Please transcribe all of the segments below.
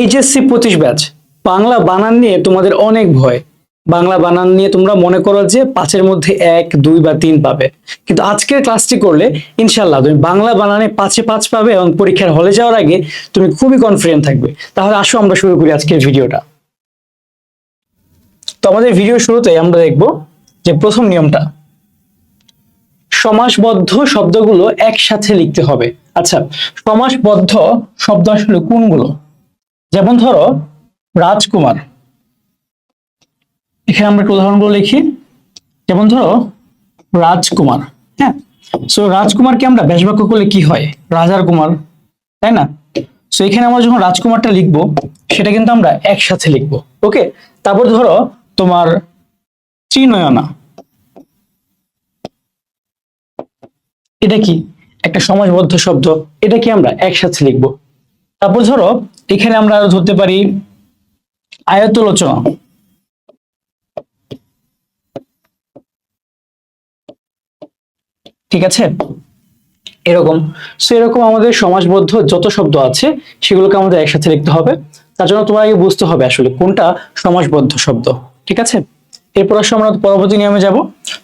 HSC 25 batch Bangla বানান নিয়ে তোমাদের অনেক ভয়। বাংলা বানান নিয়ে তোমরা মনে করো যে 5-এর মধ্যে 1, 2 বা 3 পাবে, কিন্তু আজকের ক্লাসটি করলে ইনশাল্লাহ তুমি বাংলা বানানে 5-এ 5 পাবে এবং পরীক্ষার হলে যাওয়ার আগে তুমি খুবই কনফিডেন্ট থাকবে। তাহলে আসো আমরা শুরু করি আজকের ভিডিওটা। তো আমাদের ভিডিও শুরুতে আমরা দেখব যে প্রথম নিয়মটা, সমাসবদ্ধ শব্দগুলো একসাথে লিখতে হবে। আচ্ছা, সমাসবদ্ধ শব্দ আসলে কোনগুলো? যেমন ধরো রাজকুমার, এখানে আমরা একটা উদাহরণগুলো লিখি। যেমন ধরো রাজকুমার, হ্যাঁ। সো রাজকুমারকে আমরা ব্যাসবাক্য করলে কি হয়? রাজার কুমার, তাই না? সো এখানে আমরা যখন রাজকুমারটা লিখবো সেটা কিন্তু আমরা একসাথে লিখবো। ওকে, তারপর ধরো তোমার ত্রিনয়না, এটা কি? একটা সমাসবদ্ধ শব্দ, এটা কি আমরা একসাথে লিখবো। তারপর ধরো এখানে আমরা আরো ধরতে পারি আয়তলোচনা, ঠিক আছে? এরকম। সো এরকম আমাদের সমাসবদ্ধ যত শব্দ আছে সেগুলোকে আমাদের একসাথে লিখতে হবে। তার জন্য তোমার আগে বুঝতে হবে আসলে কোনটা সমাসবদ্ধ শব্দ, ঠিক আছে? এরপর আসলে আমরা পরবর্তী নিয়মে যাব।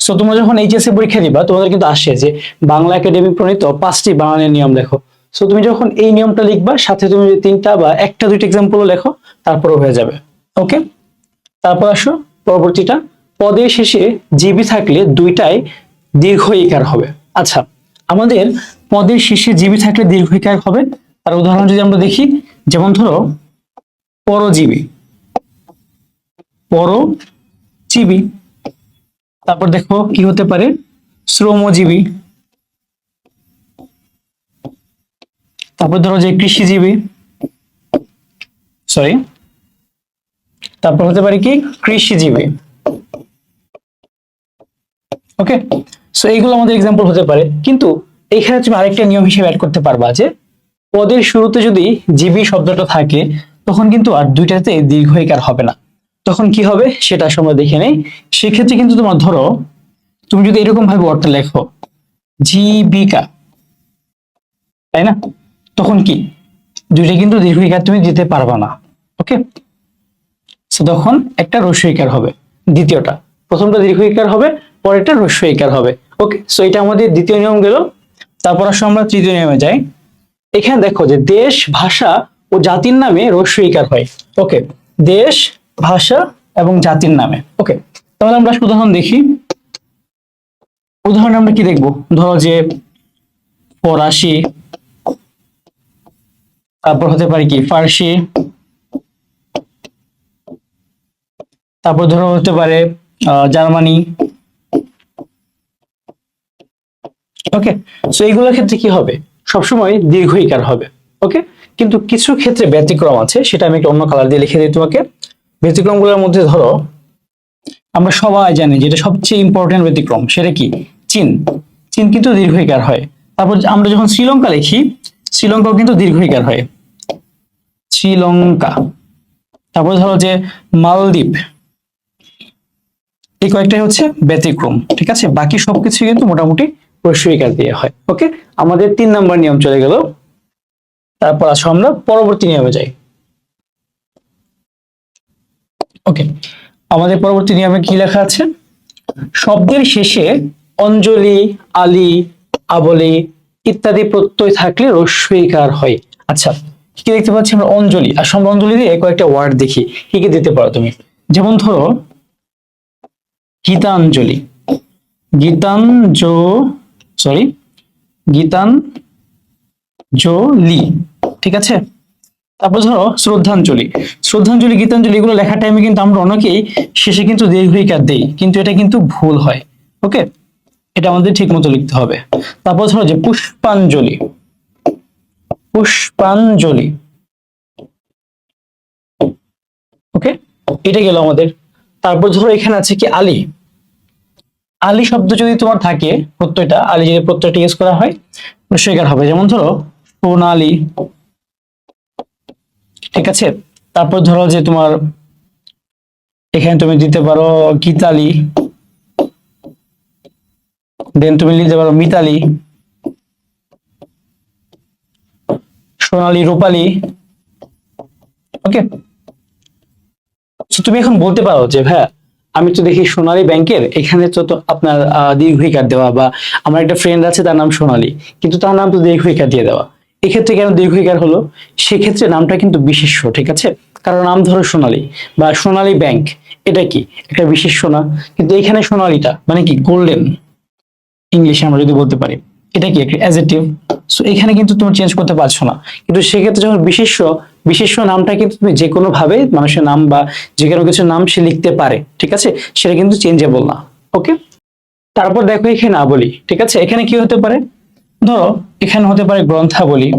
সো তোমরা যখন এইচএসসি পরীক্ষা দিবা তোমাদের কিন্তু আসে যে বাংলা একাডেমি প্রণীত 5টি বানানের নিয়ম লেখো। সো তুমি যখন এই নিয়মটা লিখবা সাথে তুমি 3টা বা 1টা 2টা এক্সাম্পলও লেখো, তারপরে হয়ে যাবে। ওকে, তারপর আসো পরবর্তীটা, পদের শেষে জিবি থাকলে দুইটাই দীর্ঘ ইকার হবে। আচ্ছা, আমাদের পদের শেষে জিবি থাকলে দীর্ঘ ইকার হবে, তার উদাহরণ যদি আমরা দেখি, যেমন ধরো পরজীবী, পরজীবী। তারপর দেখো কি হতে পারে, শ্রমজীবী। তারপর ধরো যে কৃষিজীবী, সরি, তারপর হতে পারে কি কৃষিজীবী। ওকে, সো এইগুলো আমাদের এক্সাম্পল হতে পারে, কিন্তু এইখানে তুমি আরেকটা নিয়ম হিসেবে অ্যাড করতে পারবা যে পদের শুরুতে যদি জীবী শব্দটা থাকে তখন কিন্তু আর দুইটাতে দীর্ঘ ইকার হবে না। তখন কি হবে সেটা আমরা দেখে নেই। সেক্ষেত্রে কিন্তু তোমার ধরো তুমি যদি এরকম ভাবে অর্থ লেখো জীবিকা, তাই না? তখন কি দুইটা কিন্তু দীর্ঘ ইকার তুমি দিতে পারবা না। ওকে, সো তখন একটা হ্রস্ব ইকার হবে দ্বিতীয়টা, প্রথমটা দীর্ঘ ইকার হবে, পরেরটা হ্রস্ব ইকার হবে। ওকে, সো এটা আমাদের দ্বিতীয় নিয়ম গেল। তারপর আসলে আমরা তৃতীয় নিয়মে যাই। এখানে দেখো যে দেশ, ভাষা ও জাতির নামে হ্রস্ব ইকার হয়। ওকে, দেশ, ভাষা এবং জাতির নামে। ওকে, তাহলে আমরা উদাহরণ দেখি। উদাহরণ আমরা কি দেখবো, ধরো যে ফরাসি, তারপর হতে পারে কি ফার্সি, তারপর ধরো হতে পারে জার্মানি। ওকে, সো এইগুলোর ক্ষেত্রে কি হবে, সবসময় দীর্ঘ ইকার হবে। ওকে, কিন্তু কিছু ক্ষেত্রে ব্যতিক্রম আছে, সেটা আমি একটা অন্য কালার দিয়ে লিখে দিই তোমাকে। ব্যতিক্রমগুলোর মধ্যে ধরো আমরা সবাই জানি যেটা সবচেয়ে ইম্পর্টেন্ট ব্যতিক্রম, সেটা কি চীন। চীন কিন্তু দীর্ঘ ইকার হয়। তারপর আমরা যখন শ্রীলঙ্কা লিখি, শ্রীলঙ্কাও কিন্তু দীর্ঘ ইকার হয়, শ্রীলঙ্কা। তারপর ধরো যে মালদ্বীপ, এই কয়েকটাই হচ্ছে ব্যতিক্রম, ঠিক আছে? বাকি সবকিছু কিন্তু মোটামুটি হ্রস্ব ইকার দিয়ে হয়। ওকে, আমাদের 3 নাম্বার নিয়ম চলে গেল। তারপর আসো আমরা পরবর্তী নিয়মে যাই। ওকে, আমাদের পরবর্তী নিয়মে কি লেখা আছে, শব্দের শেষে অঞ্জলি, আলী, আবলি ইত্যাদি প্রত্যয় থাকলে হ্রস্ব ইকার হয়। আচ্ছা, কি দেখতে পাচ্ছি আমরা অঞ্জলি, আর আমরা অঞ্জলি দিয়ে কয়েকটা ওয়ার্ড দেখি, কি কি দিতে পারো তুমি। যেমন ধরো গীতাঞ্জলি, গীতাঞ্জ সরি গীতাঞ্জলি, ঠিক আছে? তারপর ধরো শ্রদ্ধাঞ্জলি, শ্রদ্ধাঞ্জলি, গীতাঞ্জলি এগুলো লেখার টাইমে কিন্তু আমরা অনেকেই শেষে কিন্তু দীর্ঘ ইকার দেই, কিন্তু এটা কিন্তু ভুল হয়। ওকে, এটা আমাদের ঠিক মতো লিখতে হবে। তারপর ধরো যে পুষ্পাঞ্জলি, পুষ্পাঞ্জলি। ওকে, এটা গেল আমাদের। তারপর ধরো এখানে আছে কি আলী, আলী শব্দ যদি তোমার থাকে প্রত্যয়টা, আলী যদি প্রত্যয়টা ইউজ করা হয় সেকার হবে। যেমন ধরো সোনালী, ঠিক আছে? তারপর ধরো যে তোমার এখানে তুমি দিতে পারো গীতালি, দেন তুমি লিখতে পারো মিতালি, সোনালী, রূপালী। তুমি এখন বলতে পারো যে ভাইয়া আমি তো দেখি সোনালী ব্যাংকের এখানে তো আপনার দীর্ঘিকার দেওয়া, বা আমার একটা ফ্রেন্ড আছে তার নাম সোনালী, কিন্তু তার নাম তো দীর্ঘিকার দিয়ে দেওয়া, এক্ষেত্রে কেন দীর্ঘিকার হলো? সেক্ষেত্রে নামটা কিন্তু বিশেষ্য, ঠিক আছে? কারণ নাম ধরো সোনালী বা সোনালী ব্যাংক, এটা কি একটা বিশেষ্য না? কিন্তু এখানে সোনালীটা মানে কি গোল্ডেন, ইংলিশে আমরা যদি বলতে পারি এটা কি একটা অ্যাডজেক্টিভ। সো এখানে কিন্তু তুমি চেঞ্জ করতে পারছো না। কিন্তু সেক্ষেত্রে যখন বিশেষ্য, বিশেষ্য নামটা কিন্তু তুমি যে কোনো ভাবে মানুষের নাম বা যে কোনো কিছু নাম সে লিখতে পারে, ঠিক আছে? সেটা কিন্তু চেঞ্জেবল না। ওকে, তারপর দেখো এখানে না বলি, ঠিক আছে? এখানে কি হতে পারে? ধরো এখানে হতে পারে গ্রন্থাবলী,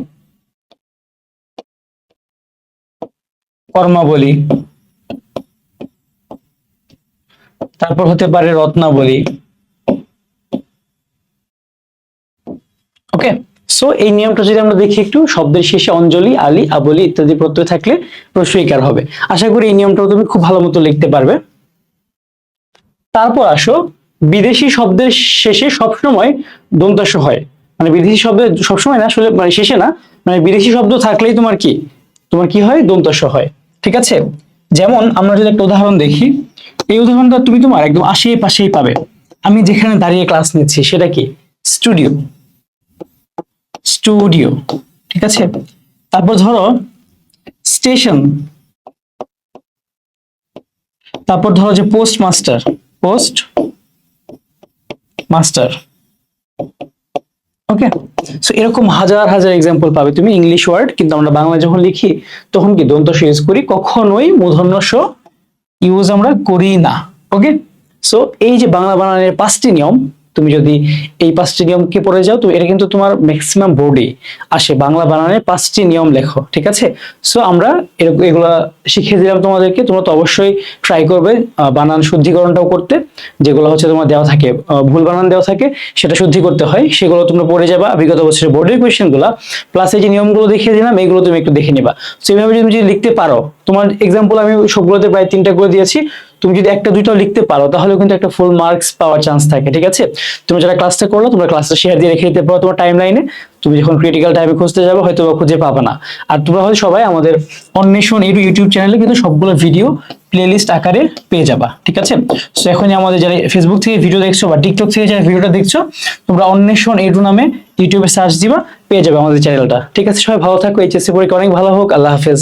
কর্মাবলী, তারপর হতে পারে রত্নাবলী। ওকে, সো এই নিয়মটা যদি আমরা দেখি একটু, শব্দের শেষে অঞ্জলি, আলী, আবলি ইত্যাদি প্রত্যয় থাকলে প্রশ্নইকার হবে। আশা করি এই নিয়মটাও তুমি খুব ভালো মতো লিখতে পারবে। তারপর আসো, বিদেশি শব্দের শেষে সবসময় দন্তাস্ব হয়। মানে বিদেশি শব্দের সবসময় না, আসলে মানে শেষে না, মানে বিদেশি শব্দ থাকলেই তোমার কি, তোমার কি হয়? দন্তাস্ব হয়, ঠিক আছে? যেমন আমরা যদি একটা উদাহরণ দেখি, এই উদাহরণটা তুমি তোমার একদম আশেপাশেই পাবে। আমি যেখানে দাঁড়িয়ে ক্লাস নিচ্ছি সেটা কি? স্টুডিও, স্টুডিও, ঠিক আছে? তারপর ধরো স্টেশন, তারপর ধরো যে পোস্ট মাস্টার, পোস্ট মাস্টার। ওকে, সো এরকম হাজার হাজার এক্সাম্পল পাবে তুমি ইংলিশ ওয়ার্ড, কিন্তু আমরা বাংলা যখন লিখি তখন কি দন্ত স ইউজ করি, কখনোই মূর্ধন্য স ইউজ আমরা করি না। ওকে, সো এই যে বাংলা বানানের 5টি নিয়ম, তুমি যদি এই 5টি নিয়মকে পড়ে যাও তো এটা কিন্তু তোমার ম্যাক্সিমাম বোর্ডে আসে, বাংলা বানানের 5টি নিয়ম লেখো, ঠিক আছে? সো আমরা এগুলা শিখিয়ে দিলাম তোমাদেরকে, তোমরা তো অবশ্যই ট্রাই করবে বানান শুদ্ধিকরণটাও করতে, যেগুলো হচ্ছে তোমার দেওয়া থাকে ভুল বানান দেওয়া থাকে সেটা শুদ্ধি করতে হয়, সেগুলো তোমরা পড়ে যাবা বিগত বছরের বোর্ডের কোয়েশ্চেন গুলা, প্লাস এই যে নিয়মগুলো দেখিয়ে দিলাম এগুলো তুমি একটু দেখে নিবা। সেইভাবে তুমি যদি লিখতে পারো, তোমার এক্সাম্পল আমি সবগুলোতে প্রায় 3টা করে দিয়েছি, তুমি যদি একটা দুইটাও লিখতে পারো তাহলে কিন্তু একটা ফুল মার্কস পাওয়ার চান্স থাকে, ঠিক আছে? তুমি যারা ক্লাসটা করলো তোমরা ক্লাসটা শেয়ার দিয়ে রেখে দিতে পারো তোমার টাইম লাইনে, তুমি যখন ক্রিটিক্যাল টাইমে খুঁজতে যাবে হয়তো খুঁজে পাবে না। আর তোমরা হয়তো সবাই আমাদের অন্বেষণ ইউটিউব চ্যানেলে কিন্তু সবগুলো ভিডিও প্লেলিস্ট আকারে পেয়ে যাবা, ঠিক আছে? সো এখনই আমাদের যারা ফেসবুক থেকে ভিডিও দেখছো বা টিকটক থেকে যারা ভিডিওটা দেখছো, তোমরা অন্বেষণ নামে ইউটিউবে সার্চ দিবা, পেয়ে যাবে আমাদের চ্যানেলটা, ঠিক আছে? সবাই ভালো থাকো, এইচএসসি পরীক্ষা অনেক ভালো হোক, আল্লাহ হাফেজ।